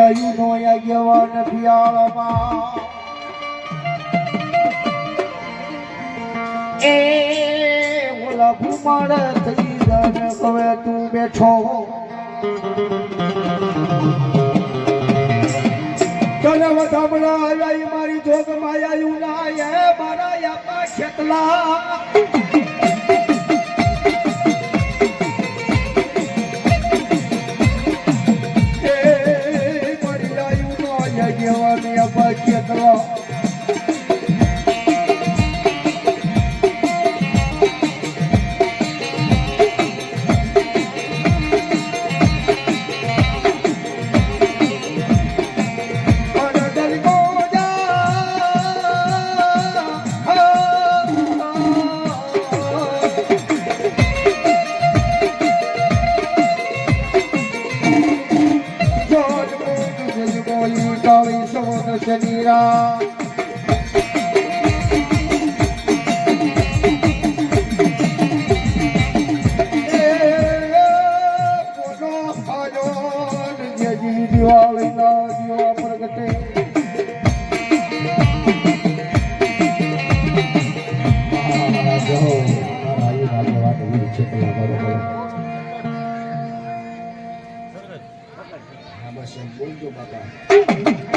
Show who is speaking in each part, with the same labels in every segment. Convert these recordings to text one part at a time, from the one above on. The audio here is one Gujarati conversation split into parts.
Speaker 1: આયુ નો આગેવાન પિયાળમાં એ ઓલા ભૂમાળ થઈ જાને હવે તું બેઠો તને વધામણા આવ્યા મારી જોગમાં આવ્યું ના એ મારા યાપા ખેતલા શનિરા દિવાળી ના દીવા પ્રગટે બોલજો બાપા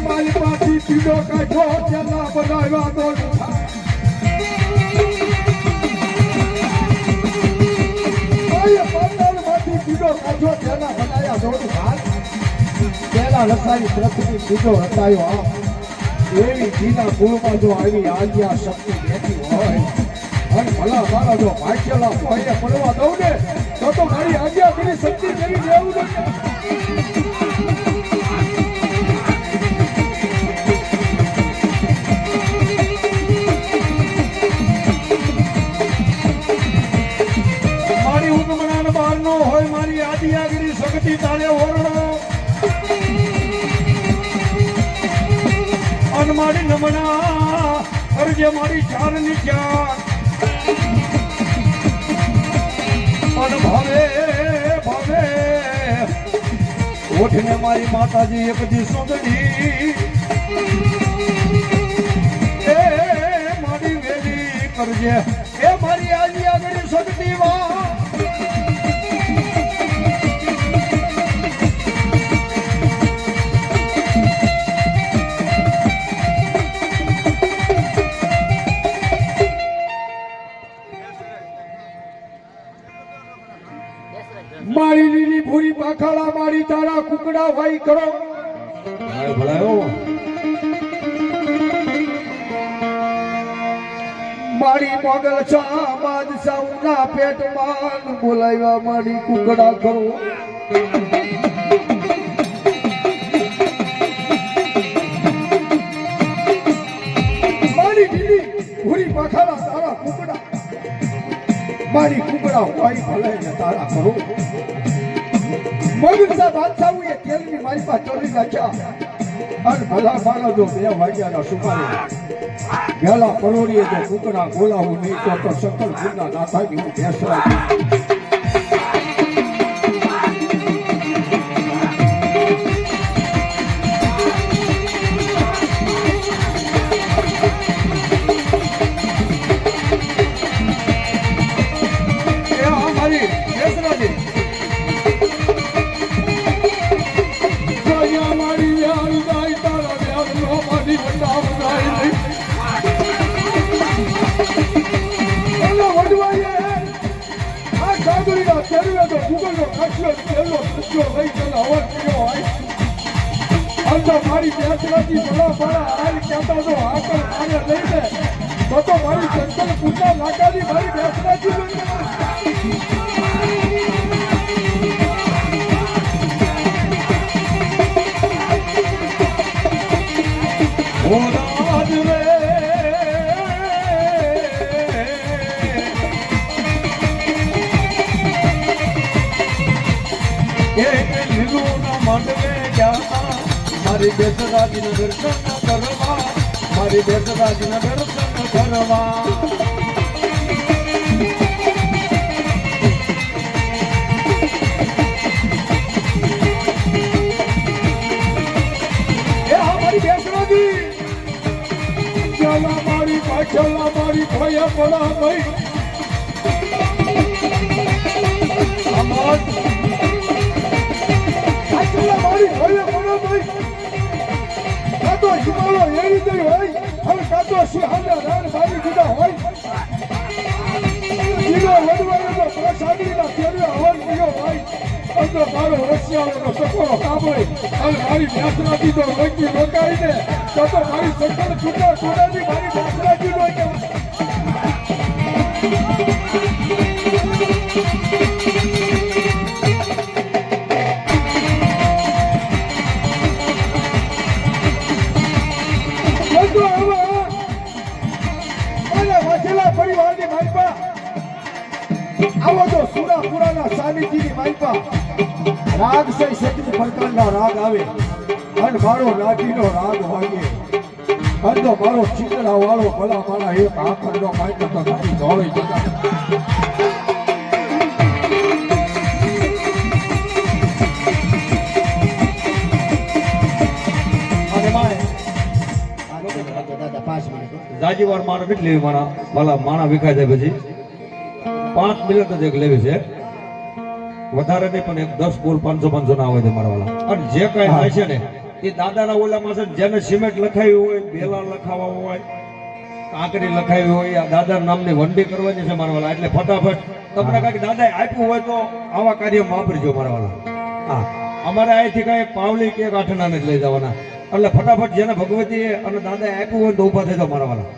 Speaker 1: મારી પાછી પીડો કાઢો તેના બનાવ્યા તો માંથી પીડો કાઢો તેના બનાવ્યા દોડું હાલ તેના લસાની પ્રકૃતિ પીડો હટાયો એવી ઘીના કુળમાં જો આવી આજ્ઞા શક્તિ બેઠી હોય અને ભલા મારા જો ભાગ્યલા ભાઈને પડવા દઉં ને તો મારી આજ્ઞા કરી શક્તિ કરી દેવું નથી હોય મારી આદિયાગીરી શક્તિ તારે ઓરડો અને મારી નમણા અરજે મારી ચારની ચાર અને ભાવે ભાવે ઓઠને મારી માતાજી એક દી સુંદરી એ મારી વેલી કરજે એ મારી આદિયાગીરી શક્તિ વા મારી લીલી ભૂરી પાખાળા મારી તારા કુકડા ભાઈ કરો મારી મોગલ છા બાદશાહના પેટમાં બોલાવ્યા મારી કુકડા કરો મારી લીલી ભૂરી પાખાળા તારા કુકડા મારી કુકડા હોય ભલે ને તારા કરો મગનના બાદશાહ એ તેલની મારી પાસે ચોરી નાખ્યા અને ભલા માનો જો 2 વાગ્યાના સુમારે ગેલા પરોડીએ જો કુકડા બોલાવું નહીં તો સકલ ગુના ના થાય હું બેસવા મારી બેસરાથી બળા બળા હારી કહેતા તો આકલ આને લઈને તો મારી જંગલ પૂજા લાગાડી મારી બેસરાથી માંડવે ગયા મારી બેસરાજીના દર્શન કરવા મારી બેસરાજીના દર્શન કરવા પાછળના મારી ભયા પડા ભાઈ પાછળના મારી ભયા પડા ભાઈ કાતો હિમાલો એવી દઈ હોય હવે કાતો સિંહાના રાણ મારી દીધા હોય જીરો વડવાયો તો પ્રસાદીના તેરે હવન ગયો ભાઈ અંદરો મારો રસિયાળોનો સકોરો કાબોય હવે મારી વ્યાસરાજી તો રોકી રોકાઈને તો મારી સકળ છૂટા છોડાથી મારી વ્યાસરાજી નો પરિવારની માલપા આવો તો સુરાપુરાના સાનિધ્યની માલપા રાગ સે સતી પ્રકારના રાગ આવે અને મારો લાઠીનો રાગ વાગે અને તો મારો ચિતરા વાળો ભલા મારા એક આખરનો માઇક તો ખાલી દોડી જતા જાજી વાર મારે કેટલી લેવી મારા ભલા માણા વિખાઈ જાય પછી 5 મિનિટ જ એક લેવી છે વધારે નહીં પણ એક 10 બોલ 500 ના આવે છે મારા વાળા અને જે કઈ થાય છે ને એ દાદાના ઓલામાં છે જેને સિમેન્ટ લખાવી હોય બેલા લખાવા હોય કાંકરી લખાવી હોય આ દાદા નામની વંડી કરવાની છે મારા વાળા એટલે ફટાફટ તમને કાંઈક દાદાએ આપ્યું હોય તો આવા કાર્યમાં વાપરજો મારા વાળા હા અમારે અહીંથી કાંઈ પાવલી કે કાઠના જ લઈ જવાના એટલે ફટાફટ જેને ભગવતી અને દાદાએ આપ્યું હોય તો ઉભા થઈ જાવ મારા વાળા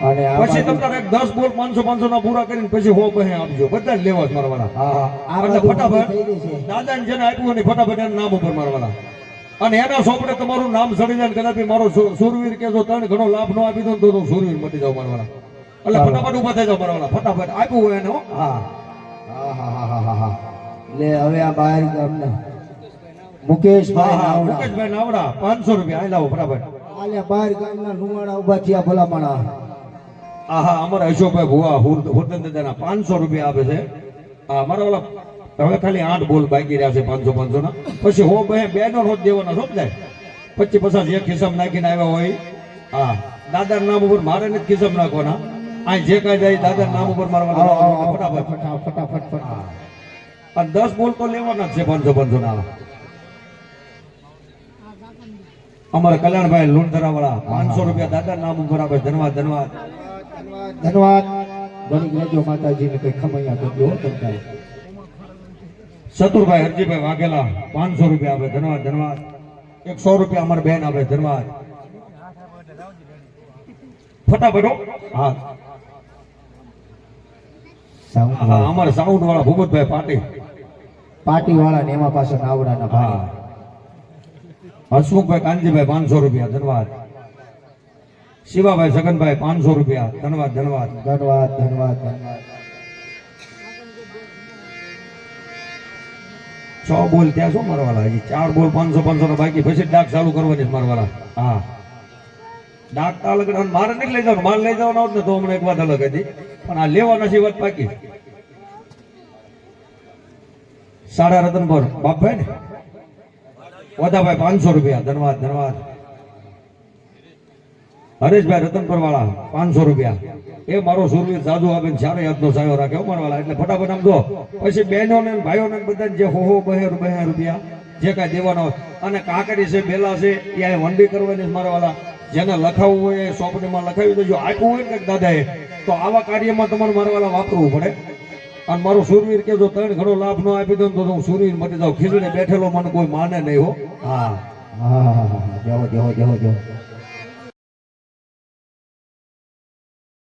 Speaker 1: અને પછી તમને 10 બોલ 500 ના પૂરા કરીને પછી હો બહે આપજો બધા લેવા મારા વાળા એટલે ફટાફટ દાદાને જેને આપ્યું હોય ફટાફટ એના નામ ઉપર મારા વાળા અને એના સોપડે તમારું નામ સડી જાય કદાચ મારો સુરવીર કેજો તને ઘણો લાભ ન આપી દો તો સુરવીર મટી જાવ મારા વાળા એટલે ફટાફટ ઉભા થઈ જાવ મારા વાળા ફટાફટ આપ્યું હોય એને હા લે હવે આ બહાર ગામના મુકેશભાઈ નાવડા 500 રૂપિયા આ લાવો ફટાફટ આલ્યા બહાર ગામના નુવાડા ઉભા થયા ભલા માણા આહા અમારા અશોકભાઈ ભુવા હુરદન દાદાના 500 રૂપિયા આપે છે આ મારા વાળા હવે ખાલી 8 બોલ બાકી રહ્યા છે 500 ના પછી હો બેનો રોજ દેવાના સમજાય 25-50 જે ખિસ્સામ નાખીને આવ્યા હોય હા દાદા નામ ઉપર મારે ને ખિસ્સામ નાખવાના આ જે કઈ જાય દાદા નામ ઉપર મારવાના ફટાફટ અને 10 બોલ તો લેવાના જ છે 500 ના અમારા કલ્યાણભાઈ લુણધરા વાળા 500 રૂપિયા દાદા નામ ઉપર આપે ધન્યવાદ ધન્યવાદ ધન્યવાદ ગણી લેજો માતાજીને કઈ ખમૈયા કરજો તમતારે ચતુરભાઈ હરજીભાઈ વાઘેલા 500 રૂપિયા આપે ધન્યવાદ ધન્યવાદ 100 રૂપિયા અમારી બેન આપે ધન્યવાદ ફટાફટ હા હા અમારે સાઉન્ડ વાળા ભૂપતભાઈ પાટી વાળા ને એમાં પાછળ નાવડાના ભાઈ હસમુખભાઈ કાનજીભાઈ 500 રૂપિયા ધન્યવાદ શિવાભાઈ સગનભાઈ 500 રૂપિયા ધન્યવાદ ધન્યવાદ ધન્યવાદ ધન્યવાદ ધન્યવાદ 6 બોલ ત્યાં શું મારવાલા હજી 4 બોલ 500 ના બાકી પછી ડાક ચાલુ કરવાની મારવાલા હા ડાક અલગ મારે નહીં લઈ જવાનું માલ લઈ જવાનો હોત ને તો હમણાં એક વાત અલગ હતી પણ આ લેવાના છે વાત બાકી સાડા રતનપુર બાપભાઈ ને વદાભાઈ 500 રૂપિયા ધન્યવાદ ધન્યવાદ હરેશભાઈ રતનપુર વાળા 500 રૂપિયા એ મારો સુરવીર સાધુ આપે ચારે હાથનો સાયો રાખે મારા વાળા એટલે ફટાફટ આમ દો પછી બહેનો ને ભાઈઓ ને બધા જે હો 2 રૂપિયા જે કાંઈ દેવાના હોય અને કાકડી છે બેલા છે એ વંડી કરવાની મારા વાળા જેને લખાવવું હોય એ સોપડીમાં લખાવી દેજો આપ્યું હોય ને દાદાએ તો આવા કાર્યમાં તમારે મારા વાળા વાપરવું પડે અને મારો સુરવીર કે જો તને ઘણો લાભ ન આપી દો તો હું સુરવીર મટી જાઉં ખીચડે બેઠેલો મને કોઈ માને નહીં હો હા હા હા જાઓ જાઓ જાઓ જાઓ